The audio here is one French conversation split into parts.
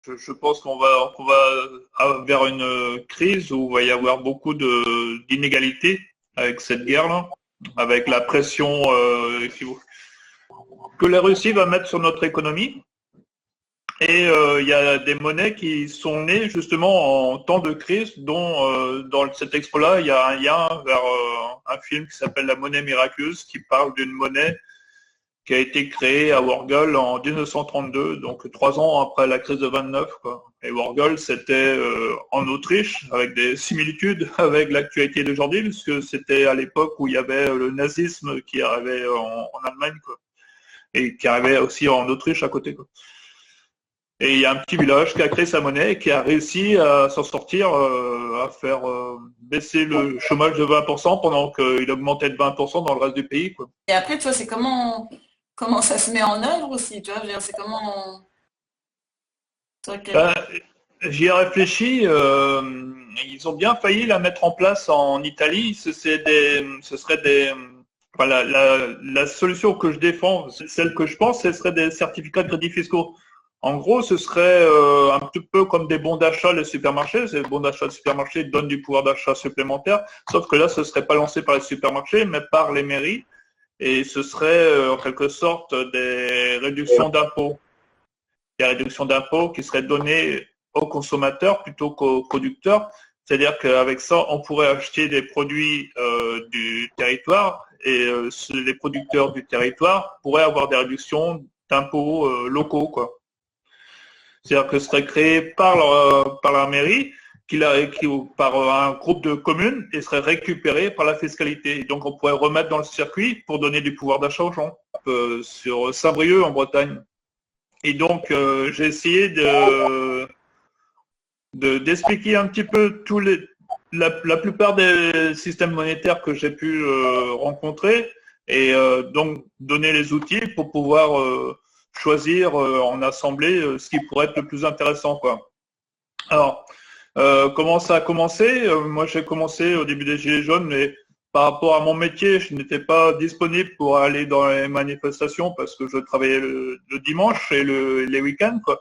Je pense qu'on va vers une crise où il va y avoir beaucoup d'inégalités avec cette guerre-là, avec la pression que la Russie va mettre sur notre économie. Et il y a des monnaies qui sont nées justement en temps de crise, dont dans cette expo-là, il y a un lien vers un film qui s'appelle La monnaie miraculeuse, qui parle d'une monnaie qui a été créée à Worgol en 1932, donc 3 ans après la crise de 29, quoi. Et Worgol, c'était en Autriche, avec des similitudes avec l'actualité d'aujourd'hui, puisque c'était à l'époque où il y avait le nazisme qui arrivait en Allemagne, quoi, et qui arrivait aussi en Autriche à côté, quoi. Et il y a un petit village qui a créé sa monnaie et qui a réussi à s'en sortir, à faire baisser le chômage de 20% pendant qu'il augmentait de 20% dans le reste du pays, quoi. Et après, tu vois, c'est comment ça se met en œuvre aussi, tu vois, je veux dire, c'est comment... c'est vrai Ben, j'y ai réfléchi. Ils ont bien failli la mettre en place en Italie. Ce serait des, enfin, la solution que je défends, celle que je pense, ce serait des certificats de crédit fiscaux. En gros, ce serait un petit peu comme des bons d'achat les supermarchés. Ces bons d'achat de supermarchés donnent du pouvoir d'achat supplémentaire, sauf que là, ce serait pas lancé par les supermarchés, mais par les mairies. Et ce serait en quelque sorte des réductions d'impôts. Des réductions d'impôts qui seraient données aux consommateurs plutôt qu'aux producteurs. C'est-à-dire qu'avec ça, on pourrait acheter des produits du territoire et les producteurs du territoire pourraient avoir des réductions d'impôts locaux, quoi. C'est-à-dire que ce serait créé par la mairie, par un groupe de communes et serait récupéré par la fiscalité. Et donc on pourrait remettre dans le circuit pour donner du pouvoir d'achat aux gens. Sur Saint-Brieuc en Bretagne. Et donc, j'ai essayé d'expliquer un petit peu la plupart des systèmes monétaires que j'ai pu rencontrer et donc donner les outils pour pouvoir choisir en assemblée ce qui pourrait être le plus intéressant, quoi. Alors, comment ça a commencé? Moi, j'ai commencé au début des Gilets jaunes, mais par rapport à mon métier, je n'étais pas disponible pour aller dans les manifestations parce que je travaillais le dimanche et les week-ends, quoi.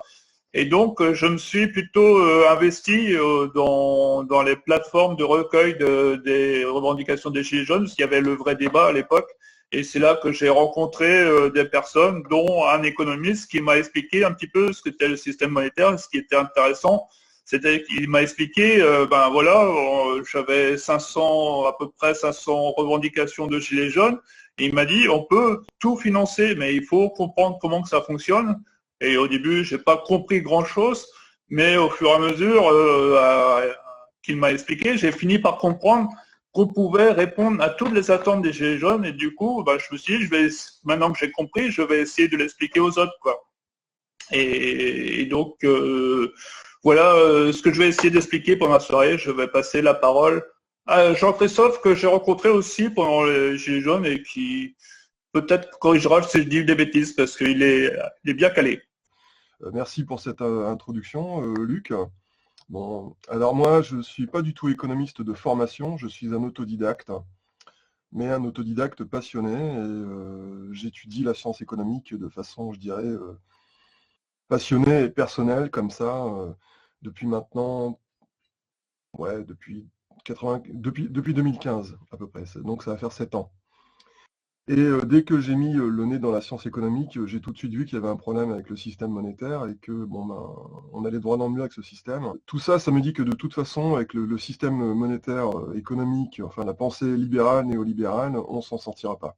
Et donc, je me suis plutôt investi dans les plateformes de recueil des revendications des Gilets jaunes, parce qu'il y avait le vrai débat à l'époque. Et c'est là que j'ai rencontré des personnes, dont un économiste qui m'a expliqué un petit peu ce qu'était le système monétaire, ce qui était intéressant. C'était qu'il m'a expliqué, ben voilà, j'avais 500, à peu près 500 revendications de Gilets jaunes. Et il m'a dit, on peut tout financer, mais il faut comprendre comment que ça fonctionne. Et au début, j'ai pas compris grand-chose, mais au fur et à mesure qu'il m'a expliqué, j'ai fini par comprendre qu'on pouvait répondre à toutes les attentes des Gilets jaunes. Et du coup, bah, je me suis dit, maintenant que j'ai compris, je vais essayer de l'expliquer aux autres, quoi. Et donc, voilà ce que je vais essayer d'expliquer pendant la soirée. Je vais passer la parole à Jean-Christophe, que j'ai rencontré aussi pendant les Gilets jaunes et qui peut-être corrigera si je dis des bêtises, parce il est bien calé. Merci pour cette introduction, Luc. Bon, alors moi, je ne suis pas du tout économiste de formation, je suis un autodidacte, mais un autodidacte passionné, et j'étudie la science économique de façon, je dirais, passionnée et personnelle, comme ça, depuis maintenant, ouais, depuis 2015 à peu près, donc ça va faire 7 ans. Et dès que j'ai mis le nez dans la science économique, j'ai tout de suite vu qu'il y avait un problème avec le système monétaire et que bon, ben, on allait droit dans le mur avec ce système. Tout ça, ça me dit que de toute façon, avec le système monétaire économique, enfin la pensée libérale, néolibérale, on ne s'en sortira pas.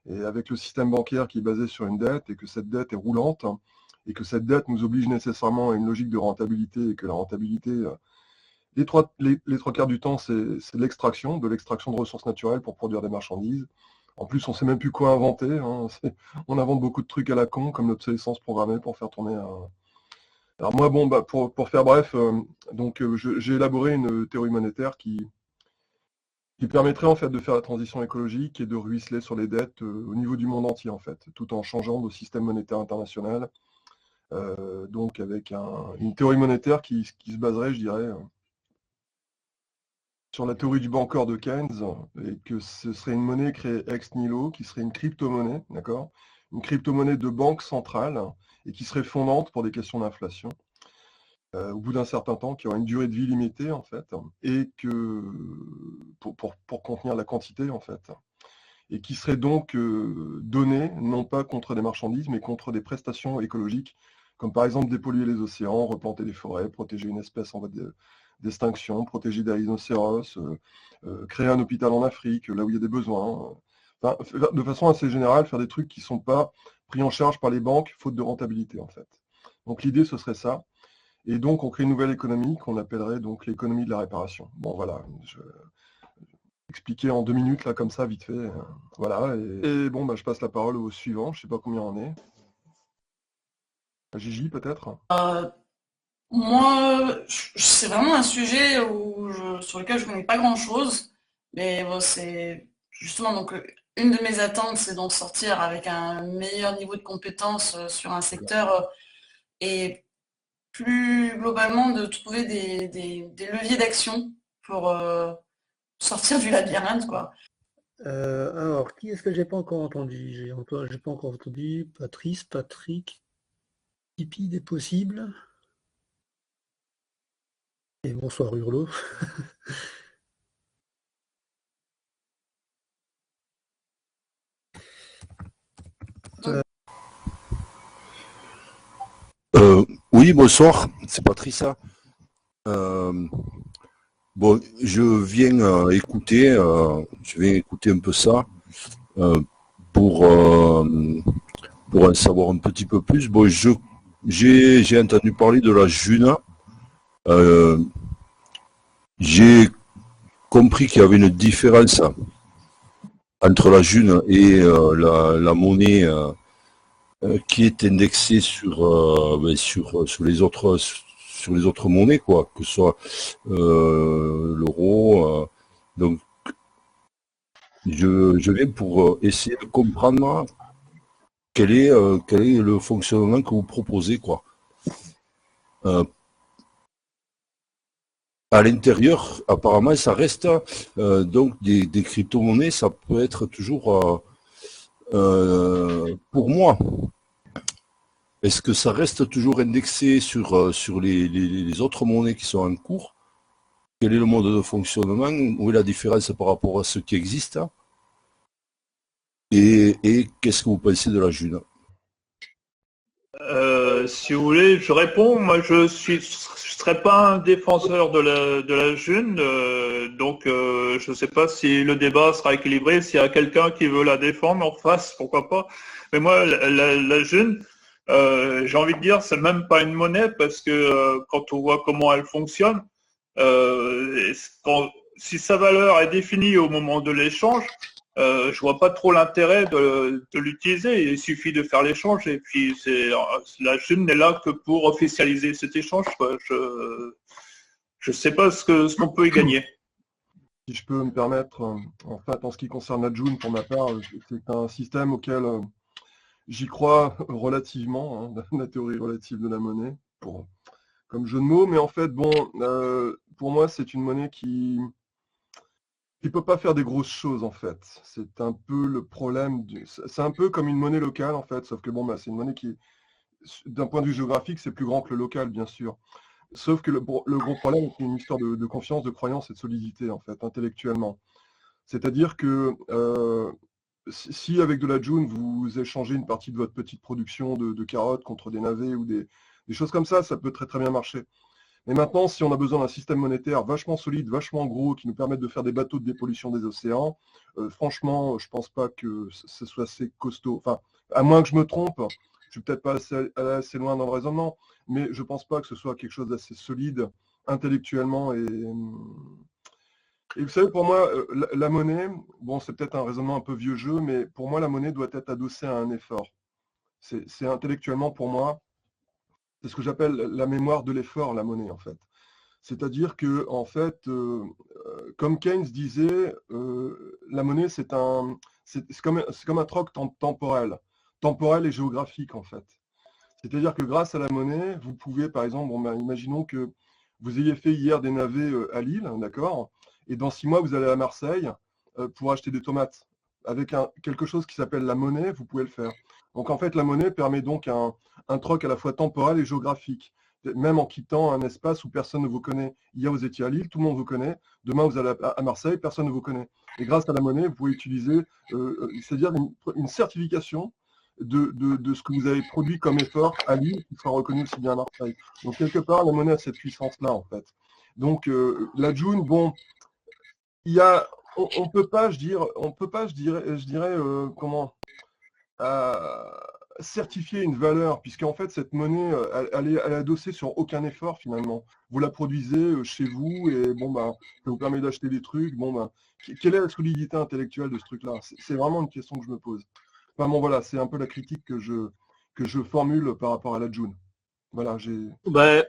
Et avec le système bancaire qui est basé sur une dette et que cette dette est roulante et que cette dette nous oblige nécessairement à une logique de rentabilité et que la rentabilité, les trois quarts du temps, c'est de l'extraction de ressources naturelles pour produire des marchandises. En plus, on ne sait même plus quoi inventer, hein. On invente beaucoup de trucs à la con, comme l'obsolescence programmée pour faire tourner un... Alors moi, bon, bah, pour faire bref, j'ai élaboré une théorie monétaire qui permettrait en fait de faire la transition écologique et de ruisseler sur les dettes au niveau du monde entier, en fait, tout en changeant de système monétaire international. Donc avec une théorie monétaire qui se baserait, je dirais, sur la théorie du banqueur de Keynes, et que ce serait une monnaie créée ex nihilo, qui serait une crypto-monnaie, d'accord? Une crypto-monnaie de banque centrale, et qui serait fondante pour des questions d'inflation. au bout d'un certain temps, qui aura une durée de vie limitée, en fait, et que pour contenir la quantité, en fait, et qui serait donc donné, non pas contre des marchandises, mais contre des prestations écologiques, comme par exemple dépolluer les océans, replanter les forêts, protéger une espèce en voie d'extinction, protéger des rhinocéros, créer un hôpital en Afrique, là où il y a des besoins. Enfin, de façon assez générale, faire des trucs qui ne sont pas pris en charge par les banques, faute de rentabilité, en fait. Donc l'idée, ce serait ça. Et donc, on crée une nouvelle économie qu'on appellerait donc l'économie de la réparation. Bon, voilà, je expliquer en 2 minutes, là, comme ça, vite fait. Voilà, et bon, bah, je passe la parole au suivant, je sais pas combien on est. Gigi, peut-être? Moi, c'est vraiment un sujet sur lequel je connais pas grand-chose, mais bon, c'est justement donc une de mes attentes, c'est d'en sortir avec un meilleur niveau de compétence sur un secteur et plus globalement de trouver des leviers d'action pour sortir du labyrinthe, quoi. Alors, qui est-ce que j'ai pas encore entendu? J'ai pas encore entendu Patrice, Patrick, Tipeee des possibles. Et bonsoir Hurlo. Oui, bonsoir, c'est Patricia. Bon, je viens écouter un peu ça pour en savoir un petit peu plus. Bon, j'ai entendu parler de la Juna. J'ai compris qu'il y avait une différence entre la June et la monnaie qui est indexée sur les autres monnaies, quoi, que ce soit l'euro. Donc, je viens pour essayer de comprendre quel est le fonctionnement que vous proposez, quoi. À l'intérieur, apparemment, ça reste donc des crypto-monnaies, ça peut être toujours pour moi. Est-ce que ça reste toujours indexé sur les autres monnaies qui sont en cours? Quel est le mode de fonctionnement? Où est la différence par rapport à ce qui existe? Et qu'est-ce que vous pensez de la June? Si vous voulez, je réponds. Moi, je serais pas un défenseur de la June, donc je ne sais pas si le débat sera équilibré. S'il y a quelqu'un qui veut la défendre en face, pourquoi pas. Mais moi, la June, j'ai envie de dire, c'est même pas une monnaie parce que quand on voit comment elle fonctionne, si sa valeur est définie au moment de l'échange, je vois pas trop l'intérêt de l'utiliser. Il suffit de faire l'échange et puis la June n'est là que pour officialiser cet échange, quoi. Je sais pas ce qu'on peut y gagner. Si je peux me permettre, en fait, en ce qui concerne la June, pour ma part, c'est un système auquel j'y crois relativement, hein, la théorie relative de la monnaie, comme jeu de mots, mais en fait, bon, pour moi, c'est une monnaie qui ne peut pas faire des grosses choses, en fait. C'est un peu le problème, c'est un peu comme une monnaie locale, en fait, sauf que bon, bah, c'est une monnaie qui, d'un point de vue géographique, c'est plus grand que le local, bien sûr. Sauf que le gros problème, c'est une histoire de confiance, de croyance et de solidité, en fait, intellectuellement. C'est-à-dire que si avec de la June, vous échangez une partie de votre petite production de carottes contre des navets ou des choses comme ça peut très très bien marcher. Mais maintenant, si on a besoin d'un système monétaire vachement solide, vachement gros, qui nous permette de faire des bateaux de dépollution des océans, franchement, je pense pas que ce soit assez costaud. Enfin, à moins que je me trompe, je suis peut-être pas assez loin dans le raisonnement, mais je pense pas que ce soit quelque chose d'assez solide intellectuellement. Et vous savez, pour moi, la monnaie, bon, c'est peut-être un raisonnement un peu vieux jeu, mais pour moi, la monnaie doit être adossée à un effort. C'est intellectuellement, pour moi, c'est ce que j'appelle la mémoire de l'effort, la monnaie, en fait. C'est-à-dire que, en fait, comme Keynes disait, la monnaie, c'est comme un troc temporel et géographique, en fait. C'est-à-dire que grâce à la monnaie, vous pouvez, par exemple, bon, ben, imaginons que vous ayez fait hier des navets à Lille, d'accord, et dans 6 mois, vous allez à Marseille pour acheter des tomates. Avec quelque chose qui s'appelle la monnaie, vous pouvez le faire. Donc en fait, la monnaie permet donc un troc à la fois temporel et géographique. même en quittant un espace où personne ne vous connaît. Hier, vous étiez à Lille, tout le monde vous connaît. Demain, vous allez à Marseille, personne ne vous connaît. Et grâce à la monnaie, vous pouvez utiliser, c'est-à-dire une certification de ce que vous avez produit comme effort à Lille, qui sera reconnu aussi bien à Marseille. Donc, quelque part, la monnaie a cette puissance-là, en fait. Donc, la June, bon, il y a, on peut pas, je dirais, comment certifier une valeur, puisqu'en fait cette monnaie, elle est adossée sur aucun effort finalement. Vous la produisez chez vous et bon ben, ça vous permet d'acheter des trucs. Bon ben, quelle est la solidité intellectuelle de ce truc-là? C'est vraiment une question que je me pose. Enfin bon voilà, c'est un peu la critique que je formule par rapport à la June. Voilà, Ben,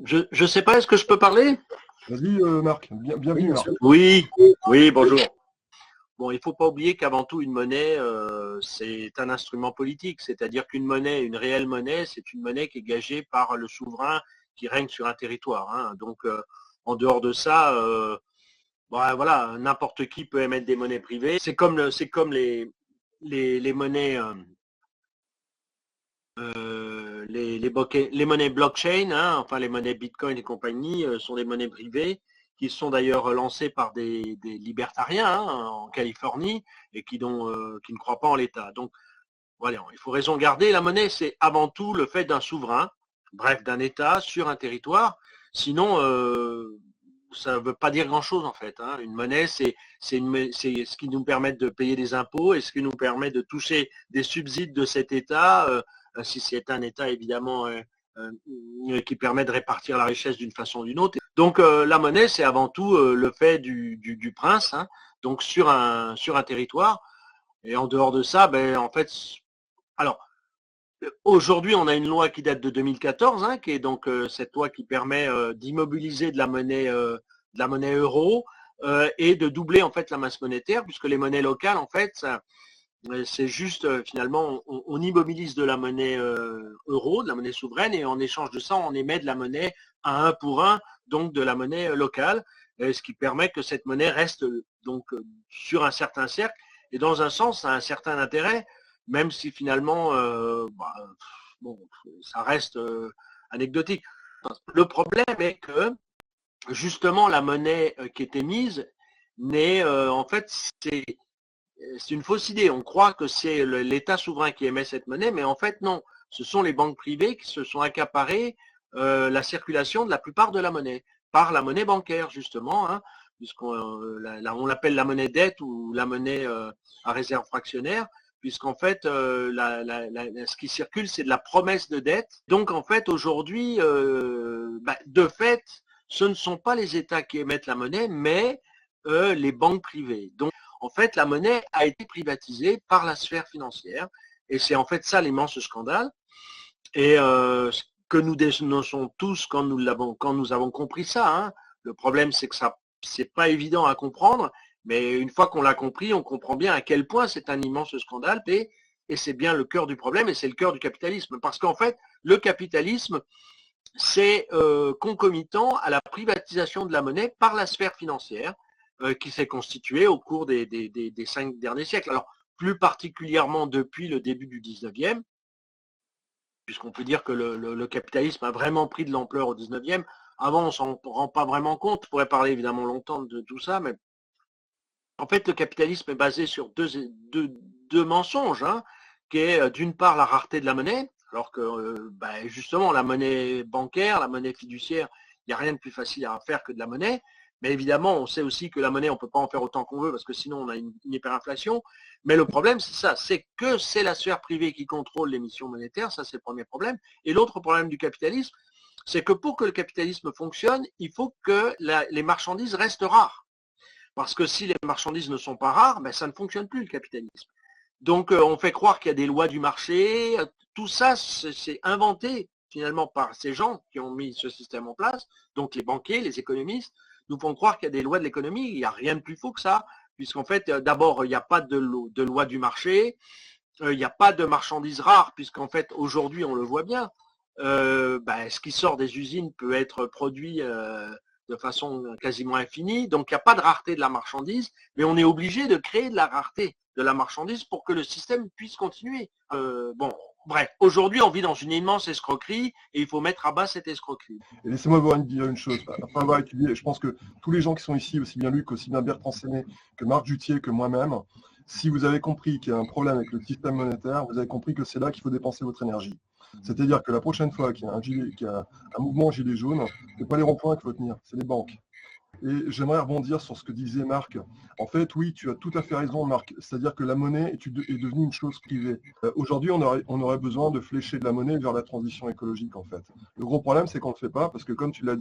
je sais pas, est-ce que je peux parler? Vas-y Marc, bienvenue Marc. Oui, bonjour. Bon, il ne faut pas oublier qu'avant tout, une monnaie, c'est un instrument politique. C'est-à-dire qu'une monnaie, une réelle monnaie, c'est une monnaie qui est gagée par le souverain qui règne sur un territoire. Hein. Donc, en dehors de ça, voilà, n'importe qui peut émettre des monnaies privées. C'est comme les monnaies, les monnaies blockchain, hein, enfin les monnaies Bitcoin et compagnie, sont des monnaies privées, qui sont d'ailleurs lancés par des libertariens hein, en Californie et qui ne croient pas en l'État. Donc voilà, il faut raison garder. La monnaie, c'est avant tout le fait d'un souverain, bref, d'un État sur un territoire. Sinon, ça ne veut pas dire grand-chose en fait. Hein. Une monnaie, c'est ce qui nous permet de payer des impôts et ce qui nous permet de toucher des subsides de cet État, si c'est un État évidemment qui permet de répartir la richesse d'une façon ou d'une autre. Donc la monnaie, c'est avant tout le fait du prince, hein, donc sur un territoire. Et en dehors de ça, ben, en fait, alors, aujourd'hui, on a une loi qui date de 2014, hein, qui est donc cette loi qui permet d'immobiliser de la monnaie euro et de doubler en fait la masse monétaire, puisque les monnaies locales, en fait, c'est juste finalement, on immobilise de la monnaie euro, de la monnaie souveraine, et en échange de ça, on émet de la monnaie à 1 pour 1, donc de la monnaie locale, ce qui permet que cette monnaie reste donc sur un certain cercle, et dans un sens, ça a un certain intérêt, même si finalement, bon, ça reste anecdotique. Le problème est que justement la monnaie qui est émise n'est en fait c'est une fausse idée. On croit que c'est l'État souverain qui émet cette monnaie, mais en fait non. Ce sont les banques privées qui se sont accaparées la circulation de la plupart de la monnaie, par la monnaie bancaire justement, hein, puisqu'on on l'appelle la monnaie dette ou la monnaie à réserve fractionnaire, puisqu'en fait ce qui circule c'est de la promesse de dette. Donc en fait aujourd'hui, de fait, ce ne sont pas les États qui émettent la monnaie, mais les banques privées. Donc en fait, la monnaie a été privatisée par la sphère financière et c'est en fait ça l'immense scandale. Et ce que nous dénonçons tous quand nous avons compris ça. Hein. Le problème, c'est que ça, c'est pas évident à comprendre, mais une fois qu'on l'a compris, on comprend bien à quel point c'est un immense scandale et c'est bien le cœur du problème et c'est le cœur du capitalisme. Parce qu'en fait, le capitalisme, c'est concomitant à la privatisation de la monnaie par la sphère financière qui s'est constituée au cours des 5 derniers siècles. Alors, plus particulièrement depuis le début du 19e, puisqu'on peut dire que le capitalisme a vraiment pris de l'ampleur au 19e. Avant, on ne s'en rend pas vraiment compte. On pourrait parler évidemment longtemps de tout ça, mais en fait, le capitalisme est basé sur deux mensonges, hein, qui est d'une part la rareté de la monnaie, alors que justement la monnaie bancaire, la monnaie fiduciaire, il n'y a rien de plus facile à faire que de la monnaie. Mais évidemment, on sait aussi que la monnaie, on ne peut pas en faire autant qu'on veut parce que sinon on a une hyperinflation. Mais le problème, c'est ça, c'est que c'est la sphère privée qui contrôle l'émission monétaire, ça c'est le premier problème. Et l'autre problème du capitalisme, c'est que pour que le capitalisme fonctionne, il faut que les marchandises restent rares. Parce que si les marchandises ne sont pas rares, ça ne fonctionne plus le capitalisme. Donc on fait croire qu'il y a des lois du marché, tout ça c'est inventé finalement par ces gens qui ont mis ce système en place, donc les banquiers, les économistes, nous font croire qu'il y a des lois de l'économie, il n'y a rien de plus faux que ça, puisqu'en fait, d'abord, il n'y a pas de loi du marché, il n'y a pas de marchandises rares, puisqu'en fait, aujourd'hui, on le voit bien, ce qui sort des usines peut être produit de façon quasiment infinie, donc il n'y a pas de rareté de la marchandise, mais on est obligé de créer de la rareté de la marchandise pour que le système puisse continuer. bref, aujourd'hui, on vit dans une immense escroquerie et il faut mettre à bas cette escroquerie. Et laissez-moi dire une chose. Après avoir étudié, je pense que tous les gens qui sont ici, aussi bien Luc, aussi bien Bertrand Séné, que Marc Jutier, que moi-même, si vous avez compris qu'il y a un problème avec le système monétaire, vous avez compris que c'est là qu'il faut dépenser votre énergie. C'est-à-dire que la prochaine fois qu'il y a un mouvement gilet jaune, ce n'est pas les ronds-points qu'il faut tenir, c'est les banques. Et j'aimerais rebondir sur ce que disait Marc. En fait, oui, tu as tout à fait raison, Marc. C'est-à-dire que la monnaie est devenue une chose privée. Aujourd'hui, on aurait besoin de flécher de la monnaie vers la transition écologique, en fait. Le gros problème, c'est qu'on ne le fait pas, parce que comme tu l'as dit,